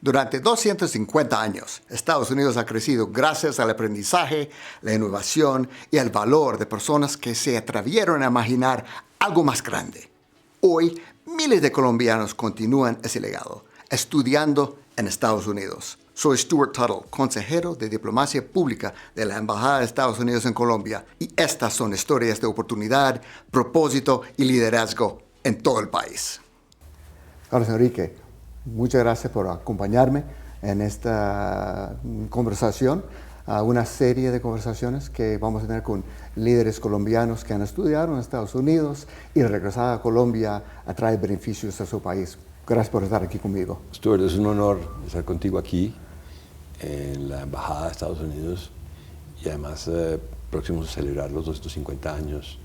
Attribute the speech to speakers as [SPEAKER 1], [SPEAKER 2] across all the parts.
[SPEAKER 1] Durante 250 años, Estados Unidos ha crecido gracias al aprendizaje, la innovación y el valor de personas que se atrevieron a imaginar algo más grande. Hoy, miles de colombianos continúan ese legado, estudiando en Estados Unidos. Soy Stuart Tuttle, consejero de Diplomacia Pública de la Embajada de Estados Unidos en Colombia, y estas son historias de oportunidad, propósito y liderazgo en todo el país. Carlos Enrique, muchas gracias por acompañarme en esta conversación, una serie de conversaciones que vamos a tener con líderes colombianos que han estudiado en Estados Unidos y regresado a Colombia a traer beneficios a su país. Gracias por estar aquí conmigo.
[SPEAKER 2] Stuart, es un honor estar contigo aquí en la Embajada de Estados Unidos y además próximos a celebrar los 250 años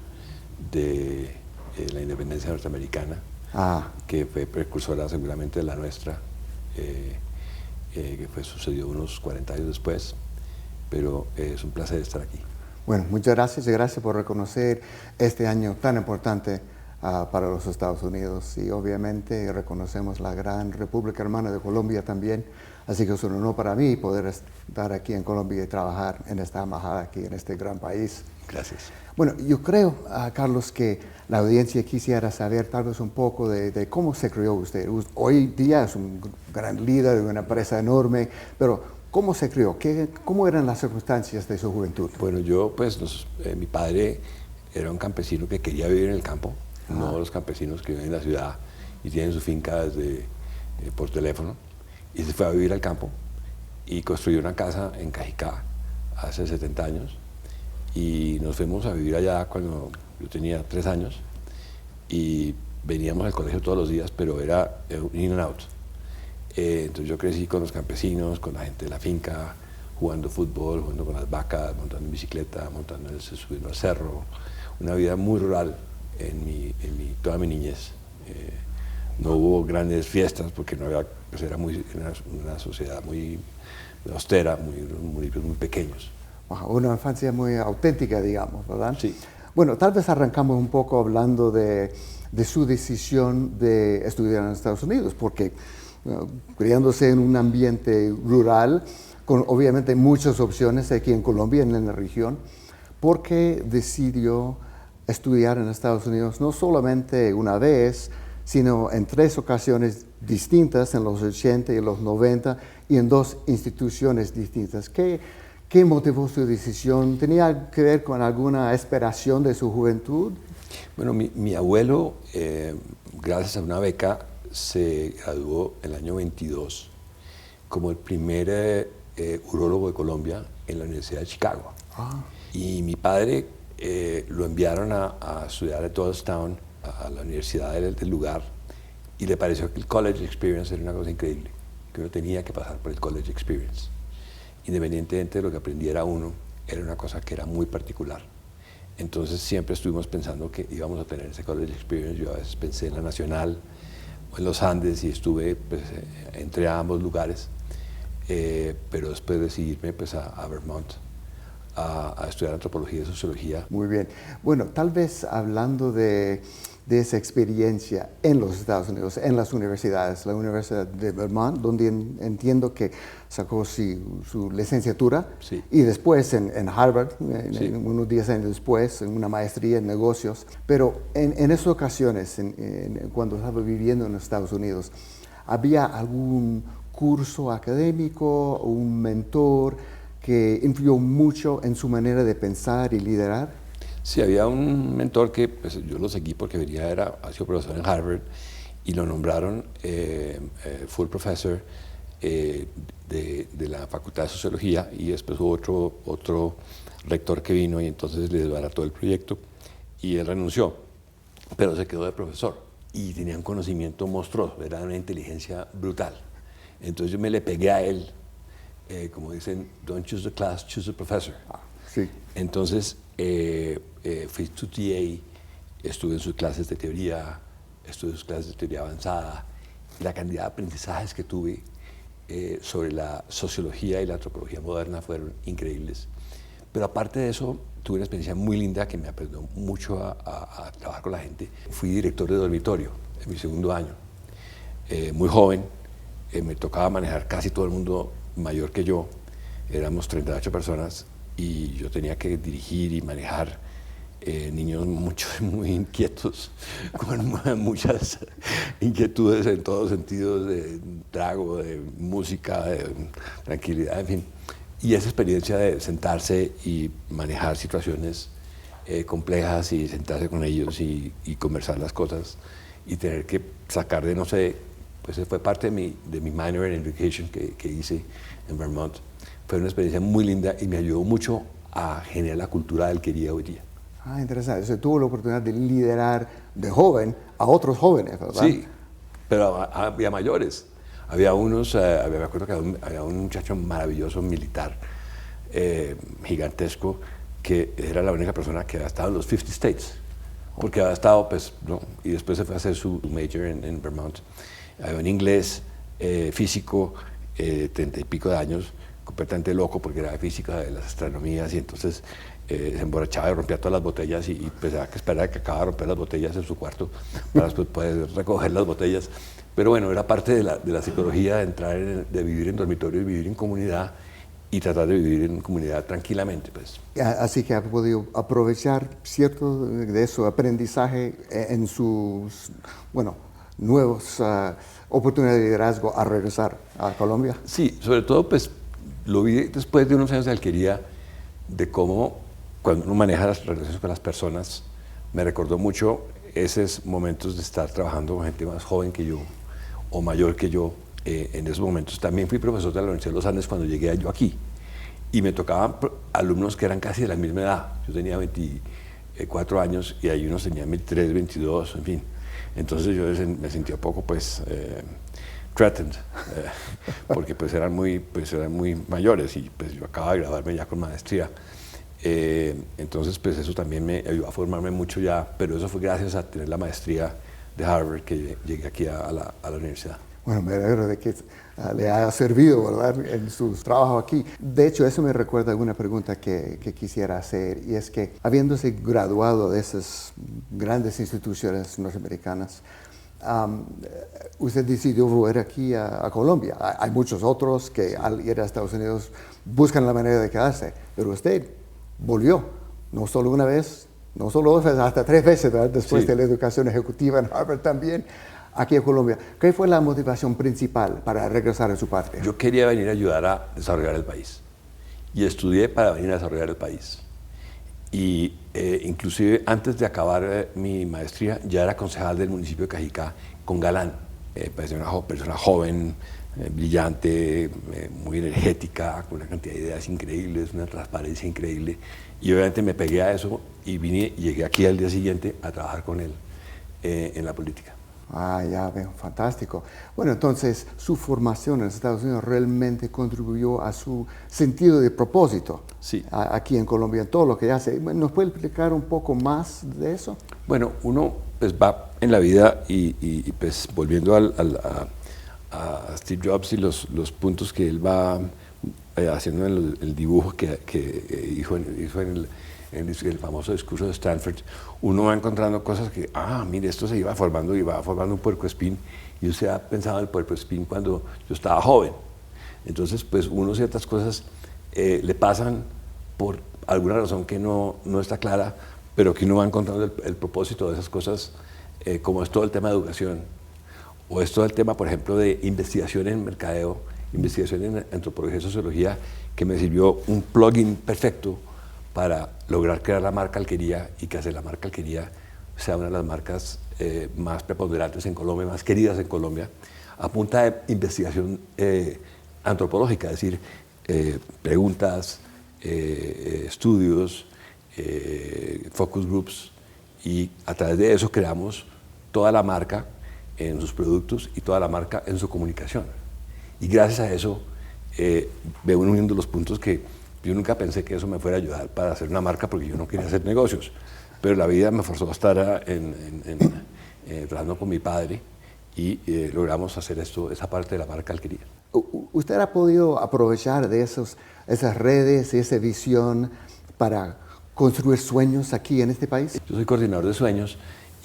[SPEAKER 2] de la independencia norteamericana, que fue precursora seguramente de la nuestra, que sucedió unos 40 años después, pero es un placer estar aquí.
[SPEAKER 1] Bueno, muchas gracias y gracias por reconocer este año tan importante para los Estados Unidos, y obviamente reconocemos la gran República Hermana de Colombia también, así que es un honor para mí poder estar aquí en Colombia y trabajar en esta embajada aquí en este gran país.
[SPEAKER 2] Gracias.
[SPEAKER 1] Bueno, yo creo, Carlos, que la audiencia quisiera saber tal vez un poco de cómo se crió usted. Hoy día es un gran líder de una empresa enorme, pero ¿cómo se crió? ¿Cómo eran las circunstancias de su juventud?
[SPEAKER 2] Bueno, yo mi padre era un campesino que quería vivir en el campo, no los campesinos que viven en la ciudad y tienen su finca por teléfono, y se fue a vivir al campo y construyó una casa en Cajicá hace 70 años, y nos fuimos a vivir allá cuando yo tenía 3 años, y veníamos al colegio todos los días, pero era in and out. Entonces yo crecí con los campesinos, con la gente de la finca, jugando fútbol, jugando con las vacas, montando en bicicleta, subiendo al cerro, una vida muy rural en toda mi niñez. No hubo grandes fiestas porque no había, pues era una sociedad muy austera, municipios muy pequeños.
[SPEAKER 1] Una infancia muy auténtica, digamos, ¿verdad?
[SPEAKER 2] Sí.
[SPEAKER 1] Bueno, tal vez arrancamos un poco hablando de su decisión de estudiar en Estados Unidos, porque criándose en un ambiente rural, con obviamente muchas opciones aquí en Colombia, en la región, ¿por qué decidió estudiar en Estados Unidos no solamente una vez, sino en 3 ocasiones distintas, en los 80 y en los 90, y en 2 instituciones distintas? ¿Qué motivó su decisión? ¿Tenía que ver con alguna aspiración de su juventud?
[SPEAKER 2] Bueno, mi abuelo, gracias a una beca, se graduó el año 22 como el primer urólogo de Colombia en la Universidad de Chicago. Y mi padre lo enviaron a estudiar a Georgetown, a la universidad del lugar, y le pareció que el college experience era una cosa increíble, que uno tenía que pasar por el college experience. Independientemente de lo que aprendiera uno, era una cosa que era muy particular. Entonces siempre estuvimos pensando que íbamos a tener ese college experience. Yo a veces pensé en la Nacional o en los Andes, y estuve entre ambos lugares, pero después decidí irme a Vermont a estudiar antropología y sociología.
[SPEAKER 1] Muy bien. Bueno, tal vez hablando de esa experiencia en los Estados Unidos, en las universidades, la Universidad de Vermont, donde entiendo que sacó su licenciatura,
[SPEAKER 2] sí,
[SPEAKER 1] y después en Harvard,
[SPEAKER 2] sí,
[SPEAKER 1] unos 10 años después, en una maestría en negocios. Pero en esas ocasiones, cuando estaba viviendo en los Estados Unidos, ¿había algún curso académico o un mentor que influyó mucho en su manera de pensar y liderar?
[SPEAKER 2] Sí, había un mentor que yo lo seguí porque ha sido profesor en Harvard, y lo nombraron full professor de la Facultad de Sociología, y después hubo otro rector que vino, y entonces le desbarató el proyecto y él renunció, pero se quedó de profesor y tenía un conocimiento monstruoso, era una inteligencia brutal. Entonces yo me le pegué a él, como dicen, don't choose the class, choose the professor.
[SPEAKER 1] Sí.
[SPEAKER 2] Entonces fui to TA, estuve en sus clases de teoría, estuve en sus clases de teoría avanzada, y la cantidad de aprendizajes que tuve sobre la sociología y la antropología moderna fueron increíbles. Pero aparte de eso, tuve una experiencia muy linda que me aprendió mucho a trabajar con la gente. Fui director de dormitorio en mi segundo año, muy joven, me tocaba manejar casi todo el mundo mayor que yo. Éramos 38 personas y yo tenía que dirigir y manejar niños muy inquietos, con muchas inquietudes en todos sentidos, de trago, de música, de tranquilidad, en fin. Y esa experiencia de sentarse y manejar situaciones complejas y sentarse con ellos y conversar las cosas y tener que sacar de, no sé, pues fue parte de mi minor in education que hice en Vermont. Fue una experiencia muy linda y me ayudó mucho a generar la cultura del quería hoy día.
[SPEAKER 1] Ah, interesante. O sea, tuvo la oportunidad de liderar de joven a otros jóvenes, ¿verdad?
[SPEAKER 2] Sí, pero había mayores. Había unos, me acuerdo que había un muchacho maravilloso, militar, gigantesco, que era la única persona que había estado en los 50 States, porque había estado, pues, no, y después se fue a hacer su major en Vermont. Había un inglés físico, 30 y pico de años, completamente loco porque era física de las astronomías y entonces se emborrachaba y rompía todas las botellas y pensaba que esperaba que acabara de romper las botellas en su cuarto para después poder recoger las botellas. Pero bueno, era parte de la psicología de entrar, de vivir en dormitorio y vivir en comunidad y tratar de vivir en comunidad tranquilamente, pues.
[SPEAKER 1] Así que ha podido aprovechar cierto de su aprendizaje en sus, bueno, nuevas oportunidades de liderazgo a regresar a Colombia.
[SPEAKER 2] Sí, sobre todo, pues, lo vi después de unos años de alquería, de cómo cuando uno maneja las relaciones con las personas, me recordó mucho esos momentos de estar trabajando con gente más joven que yo o mayor que yo. En esos momentos también fui profesor de la Universidad de los Andes cuando llegué yo aquí y me tocaban alumnos que eran casi de la misma edad. Yo tenía 24 años y hay unos tenían 23, 22, en fin. Entonces yo me sentía un poco, pues, threatened, porque pues eran muy mayores y pues yo acababa de graduarme ya con maestría. Entonces pues eso también me ayudó a formarme mucho ya, pero eso fue gracias a tener la maestría de Harvard que llegué aquí a la universidad.
[SPEAKER 1] Bueno, me alegro de que le haya servido, ¿verdad?, en su trabajo aquí. De hecho, eso me recuerda a una pregunta que quisiera hacer, y es que, habiéndose graduado de esas grandes instituciones norteamericanas, usted decidió volver aquí a Colombia. Hay muchos otros que al ir a Estados Unidos buscan la manera de quedarse, pero usted volvió, no solo una vez, no solo dos veces, hasta 3 veces, ¿verdad?, después de la educación ejecutiva en Harvard también, aquí a Colombia. ¿Qué fue la motivación principal para regresar a su patria?
[SPEAKER 2] Yo quería venir a ayudar a desarrollar el país y estudié para venir a desarrollar el país. Y inclusive antes de acabar mi maestría ya era concejal del municipio de Cajicá con Galán. Parecía una persona joven, brillante, muy energética, con una cantidad de ideas increíbles, una transparencia increíble. Y obviamente me pegué a eso y vine y llegué aquí al día siguiente a trabajar con él en la política.
[SPEAKER 1] Ah, ya veo, fantástico. Bueno, entonces su formación en los Estados Unidos realmente contribuyó a su sentido de propósito.
[SPEAKER 2] Sí.
[SPEAKER 1] Aquí en Colombia, en todo lo que hace. ¿Nos puede explicar un poco más de eso?
[SPEAKER 2] Bueno, uno pues va en la vida y pues volviendo a Steve Jobs y los puntos que él va haciendo en el dibujo que hizo en el famoso discurso de Stanford, uno va encontrando cosas que, mire, esto se iba formando un puercoespín, y usted ha pensado en el puercoespín cuando yo estaba joven. Entonces, pues uno ciertas cosas le pasan por alguna razón que no está clara, pero que uno va encontrando el propósito de esas cosas, como es todo el tema de educación, o es todo el tema, por ejemplo, de investigación en mercadeo, investigación en antropología y sociología, que me sirvió un plugin perfecto para lograr crear la marca Alquería y que hacer la marca Alquería sea una de las marcas más preponderantes en Colombia, más queridas en Colombia, a punta de investigación antropológica, es decir, preguntas, estudios, focus groups, y a través de eso creamos toda la marca en sus productos y toda la marca en su comunicación. Y gracias a eso veo uniendo los puntos que yo nunca pensé que eso me fuera a ayudar para hacer una marca, porque yo no quería hacer negocios, pero la vida me forzó a estar trabajando con mi padre y logramos hacer esa parte de la marca Alquería.
[SPEAKER 1] ¿Usted ha podido aprovechar de esas redes, esa visión para construir sueños aquí en este país?
[SPEAKER 2] Yo soy coordinador de sueños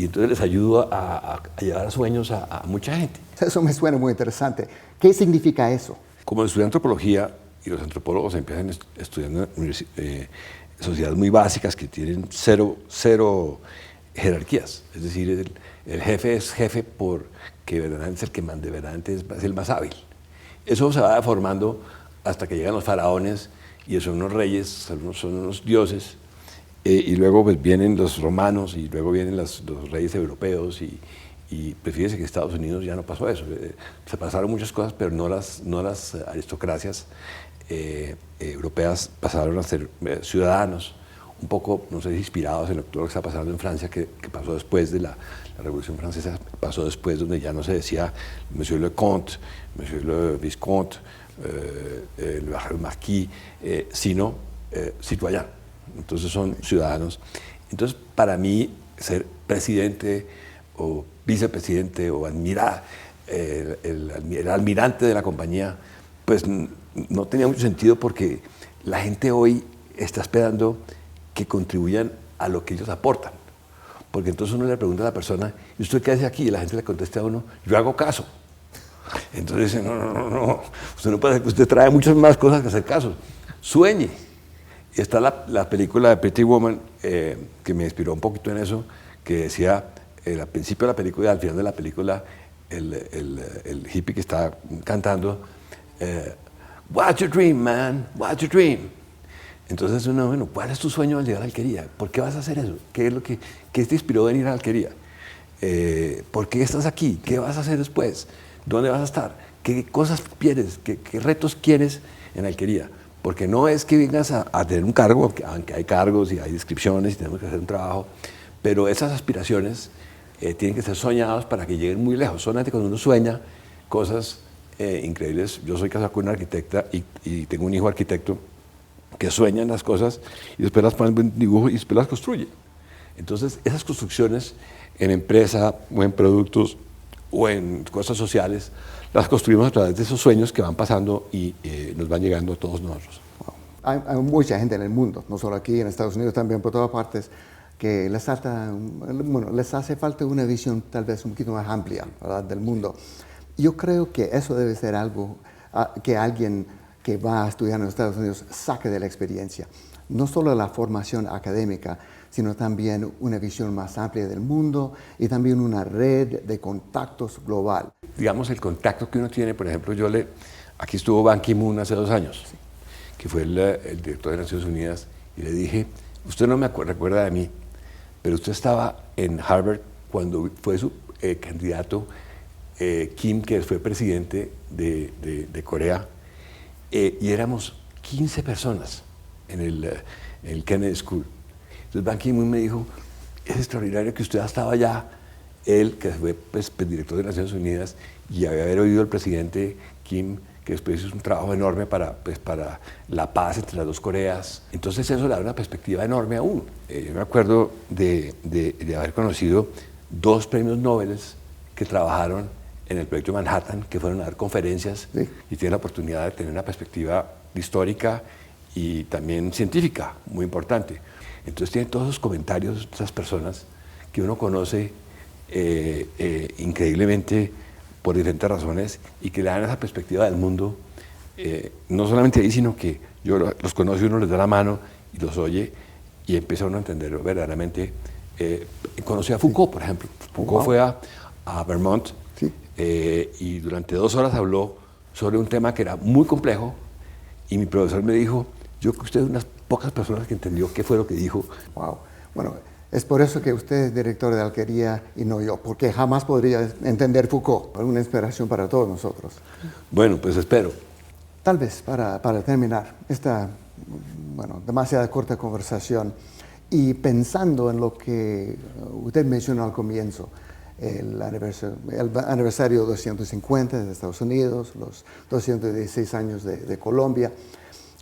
[SPEAKER 2] y entonces les ayudo a llevar sueños a mucha gente.
[SPEAKER 1] Eso me suena muy interesante. ¿Qué significa eso?
[SPEAKER 2] Como estudié antropología, y los antropólogos empiezan estudiando sociedades muy básicas que tienen cero jerarquías. Es decir, el jefe es jefe porque verdaderamente es el que verdaderamente es el más hábil. Eso se va formando hasta que llegan los faraones y son unos reyes, son unos dioses, y luego pues vienen los romanos y luego vienen los reyes europeos y pues fíjese que en Estados Unidos ya no pasó eso. Se pasaron muchas cosas, pero no las aristocracias europeas pasaron a ser ciudadanos, un poco, no sé, inspirados en lo que está pasando en Francia, que pasó después de la Revolución Francesa, pasó después donde ya no se decía Monsieur le Comte, Monsieur le Viscomte, el Marquis, sino citoyen. Entonces son ciudadanos. Entonces, para mí, ser presidente o vicepresidente o el almirante de la compañía, pues no tenía mucho sentido porque la gente hoy está esperando que contribuyan a lo que ellos aportan. Porque entonces uno le pregunta a la persona, ¿y usted qué hace aquí? Y la gente le contesta a uno, yo hago caso. Entonces dice, no, usted no puede hacer, usted trae muchas más cosas que hacer caso. Sueñe. Y está la película de Pretty Woman, que me inspiró un poquito en eso, que decía, al principio de la película y al final de la película, el hippie que está cantando, What's your dream, man? What's your dream? Entonces uno, bueno, ¿cuál es tu sueño al llegar a la alquería? ¿Por qué vas a hacer eso? ¿Qué te inspiró a venir a la alquería? ¿Por qué estás aquí? ¿Qué vas a hacer después? ¿Dónde vas a estar? ¿Qué cosas quieres? ¿Qué retos quieres en la alquería? Porque no es que vengas a tener un cargo, aunque hay cargos y hay descripciones y tenemos que hacer un trabajo, pero esas aspiraciones tienen que ser soñadas para que lleguen muy lejos. Solamente cuando uno sueña cosas increíbles. Yo soy casado con una arquitecta y tengo un hijo arquitecto que sueñan las cosas y después las pone en dibujo y después las construye. Entonces, esas construcciones en empresa o en productos o en cosas sociales, las construimos a través de esos sueños que van pasando y nos van llegando a todos nosotros.
[SPEAKER 1] Wow. Hay mucha gente en el mundo, no solo aquí en Estados Unidos, también por todas partes, que les hace falta una visión tal vez un poquito más amplia, ¿verdad?, del mundo. Yo creo que eso debe ser algo que alguien que va a estudiar en los Estados Unidos saque de la experiencia. No solo la formación académica, sino también una visión más amplia del mundo y también una red de contactos global.
[SPEAKER 2] Digamos, el contacto que uno tiene, por ejemplo, aquí estuvo Ban Ki-moon hace 2 años, sí, que fue el director de Naciones Unidas, y le dije, usted no me recuerda de mí, pero usted estaba en Harvard cuando fue su candidato Kim, que fue presidente de Corea, y éramos 15 personas en el Kennedy School. Entonces Ban Ki-moon me dijo, es extraordinario que usted estaba allá, él que fue director de Naciones Unidas y haber oído al presidente Kim, que después hizo un trabajo enorme para la paz entre las 2 Coreas. Entonces eso le da una perspectiva enorme a uno. Yo me acuerdo de haber conocido 2 premios Nobel que trabajaron en el proyecto Manhattan, que fueron a dar conferencias, sí, y tienen la oportunidad de tener una perspectiva histórica y también científica muy importante. Entonces tienen todos esos comentarios de esas personas que uno conoce increíblemente por diferentes razones y que le dan esa perspectiva del mundo, no solamente ahí, sino que yo los conoce, uno les da la mano y los oye y empieza uno a entender verdaderamente. Conocí a Foucault, por ejemplo. Foucault fue a Vermont, sí, y durante 2 horas habló sobre un tema que era muy complejo y mi profesor me dijo, yo que usted es unas pocas personas que entendió qué fue lo que dijo.
[SPEAKER 1] Wow. Bueno, es por eso que usted es director de alquería y no yo, porque jamás podría entender Foucault. Una inspiración para todos nosotros.
[SPEAKER 2] Bueno, pues espero.
[SPEAKER 1] Tal vez para terminar esta demasiada corta conversación y pensando en lo que usted mencionó al comienzo, el aniversario 250 de Estados Unidos, los 216 años de Colombia,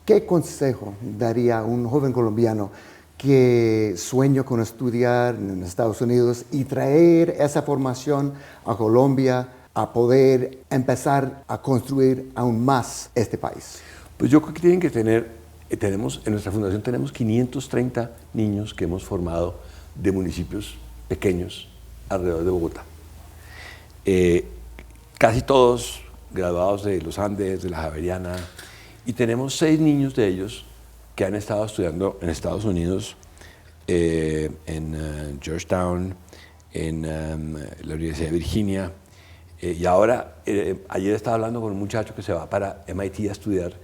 [SPEAKER 1] ¿qué consejo daría a un joven colombiano que sueña con estudiar en Estados Unidos y traer esa formación a Colombia a poder empezar a construir aún más este país?
[SPEAKER 2] Pues yo creo que tienen que en nuestra fundación tenemos 530 niños que hemos formado de municipios pequeños alrededor de Bogotá. Casi todos graduados de los Andes, de la Javeriana, y tenemos 6 niños de ellos que han estado estudiando en Estados Unidos, en Georgetown, en la Universidad de Virginia, y ahora, ayer estaba hablando con un muchacho que se va para MIT a estudiar,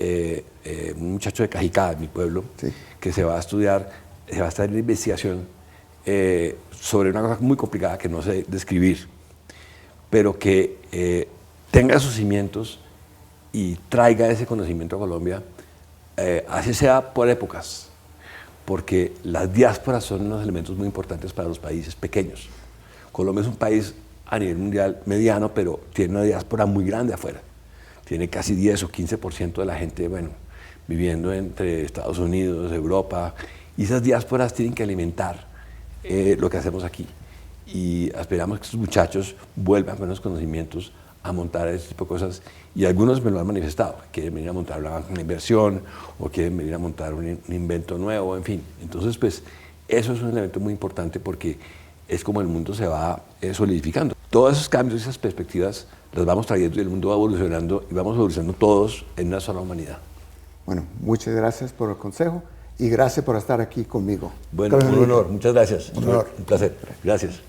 [SPEAKER 2] un muchacho de Cajicá, mi pueblo, sí, que se va a estudiar, se va a estar en investigación sobre una cosa muy complicada que no sé describir, pero que tenga sus cimientos y traiga ese conocimiento a Colombia, así sea por épocas, porque las diásporas son unos elementos muy importantes para los países pequeños. Colombia es un país a nivel mundial mediano, pero tiene una diáspora muy grande afuera. Tiene casi 10 o 15% de la gente, bueno, viviendo entre Estados Unidos, Europa, y esas diásporas tienen que alimentar lo que hacemos aquí. Y esperamos que estos muchachos vuelvan con los conocimientos a montar ese tipo de cosas, y algunos me lo han manifestado, quieren venir a montar una inversión o quieren venir a montar un invento nuevo, en fin. Entonces, pues, eso es un elemento muy importante porque es como el mundo se va solidificando. Todos esos cambios, esas perspectivas, las vamos trayendo y el mundo va evolucionando y vamos evolucionando todos en una sola humanidad.
[SPEAKER 1] Bueno, muchas gracias por el consejo y gracias por estar aquí conmigo.
[SPEAKER 2] Bueno, un honor, muchas gracias.
[SPEAKER 1] Un honor.
[SPEAKER 2] Un placer. Gracias.